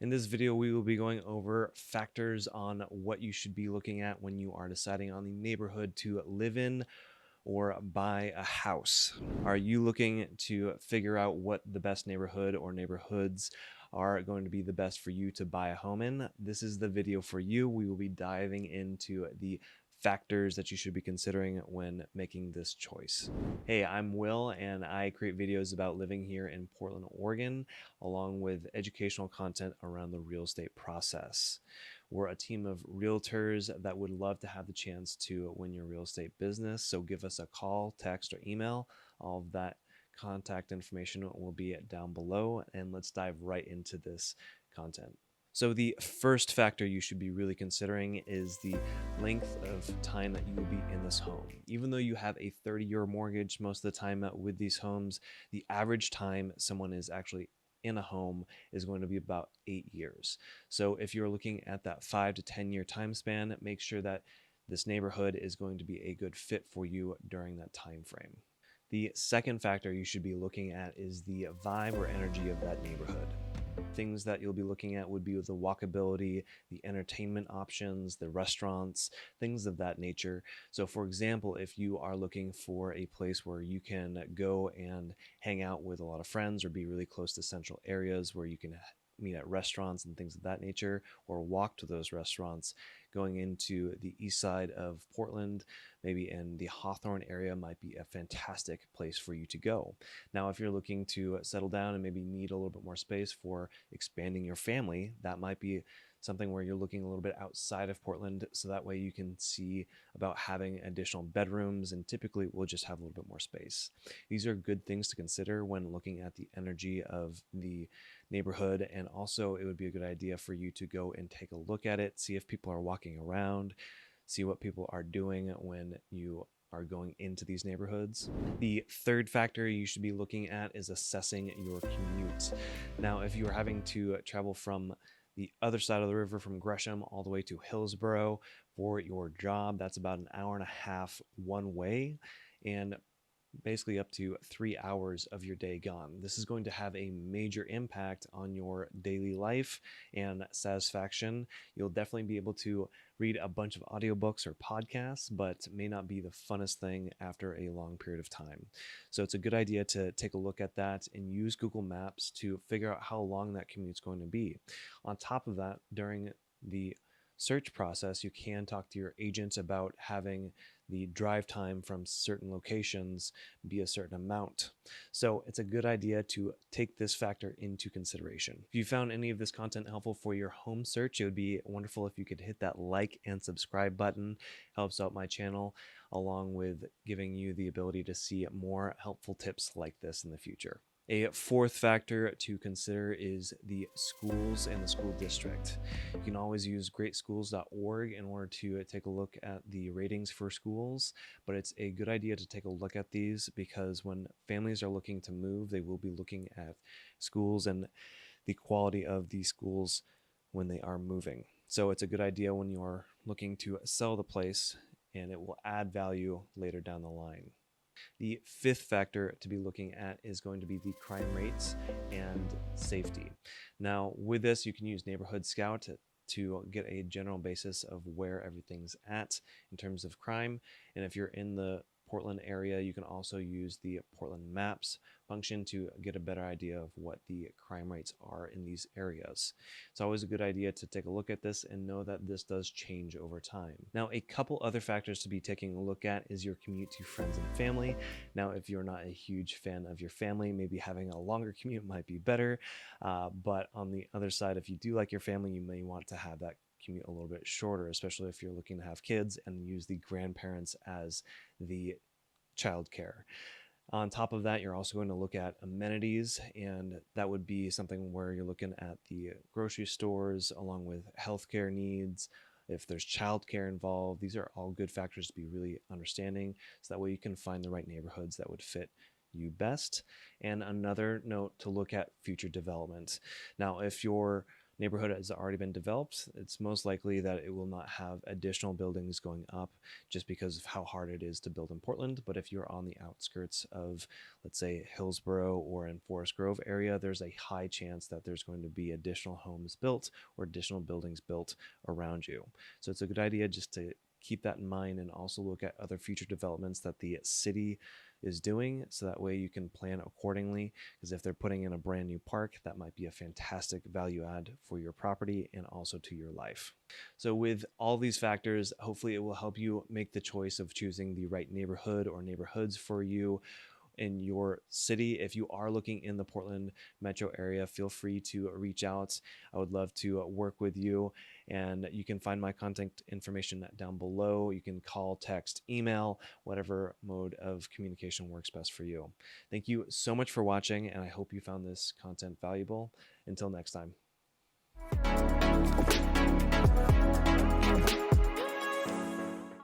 In this video, we will be going over factors on what you should be looking at when you are deciding on the neighborhood to live in or buy a house. Are you looking to figure out what the best neighborhood or neighborhoods are going to be the best for you to buy a home in? This is the video for you. We will be diving into the factors that you should be considering when making this choice. Hey, I'm Will, and I create videos about living here in Portland, Oregon, along with educational content around the real estate process. We're a team of realtors that would love to have the chance to win your real estate business. So give us a call, text, or email. All of that contact information will be down below, and let's dive right into this content. So the first factor you should be really considering is the length of time that you will be in this home. Even though you have a 30-year mortgage most of the time with these homes, the average time someone is actually in a home is going to be about 8 years. So if you're looking at that 5 to 10 year time span, make sure that this neighborhood is going to be a good fit for you during that time frame. The second factor you should be looking at is the vibe or energy of that neighborhood. Things that you'll be looking at would be the walkability, the entertainment options, the restaurants, things of that nature. So for example, if you are looking for a place where you can go and hang out with a lot of friends or be really close to central areas where you can meet at restaurants and things of that nature, or walk to those restaurants, going into the east side of Portland, maybe in the Hawthorne area, might be a fantastic place for you to go. Now, if you're looking to settle down and maybe need a little bit more space for expanding your family, that might be something where you're looking a little bit outside of Portland, so that way you can see about having additional bedrooms, and typically we'll just have a little bit more space. These are good things to consider when looking at the energy of the neighborhood, and also it would be a good idea for you to go and take a look at it, see if people are walking around, see what people are doing when you are going into these neighborhoods. The third factor you should be looking at is assessing your commute. Now, if you are having to travel from the other side of the river, from Gresham all the way to Hillsborough for your job, that's about an hour and a half one way, and basically up to 3 hours of your day gone. This is going to have a major impact on your daily life and satisfaction. You'll definitely be able to read a bunch of audiobooks or podcasts, but may not be the funnest thing after a long period of time. So it's a good idea to take a look at that and use Google Maps to figure out how long that commute's going to be. On top of that, during the search process, you can talk to your agent about having the drive time from certain locations be a certain amount. So it's a good idea to take this factor into consideration. If you found any of this content helpful for your home search, it would be wonderful if you could hit that like and subscribe button. Helps out my channel, along with giving you the ability to see more helpful tips like this in the future. A fourth factor to consider is the schools and the school district. You can always use greatschools.org in order to take a look at the ratings for schools, but it's a good idea to take a look at these because when families are looking to move, they will be looking at schools and the quality of the schools when they are moving. So it's a good idea when you're looking to sell the place, and it will add value later down the line. The fifth factor to be looking at is going to be the crime rates and safety. Now, with this, you can use Neighborhood Scout to get a general basis of where everything's at in terms of crime. And if you're in the Portland area, you can also use the Portland Maps function to get a better idea of what the crime rates are in these areas. It's always a good idea to take a look at this and know that this does change over time. Now, a couple other factors to be taking a look at is your commute to friends and family. Now, if you're not a huge fan of your family, maybe having a longer commute might be better. But on the other side, if you do like your family, you may want to have that commute a little bit shorter, especially if you're looking to have kids and use the grandparents as the childcare. On top of that, you're also going to look at amenities, and that would be something where you're looking at the grocery stores along with healthcare needs. If there's childcare involved, these are all good factors to be really understanding, so that way you can find the right neighborhoods that would fit you best. And another note to look at future development. Now, if your neighborhood has already been developed, it's most likely that it will not have additional buildings going up just because of how hard it is to build in Portland. But if you're on the outskirts of, let's say, Hillsborough or in Forest Grove area, there's a high chance that there's going to be additional homes built or additional buildings built around you. So it's a good idea just to keep that in mind and also look at other future developments that the city is doing, so that way you can plan accordingly, because if they're putting in a brand new park, that might be a fantastic value add for your property and also to your life. So with all these factors, hopefully it will help you make the choice of choosing the right neighborhood or neighborhoods for you in your city. If you are looking in the Portland metro area, feel free to reach out. I would love to work with you, and you can find my contact information down below. You can call, text, email, whatever mode of communication works best for you. Thank you so much for watching, and I hope you found this content valuable. Until next time.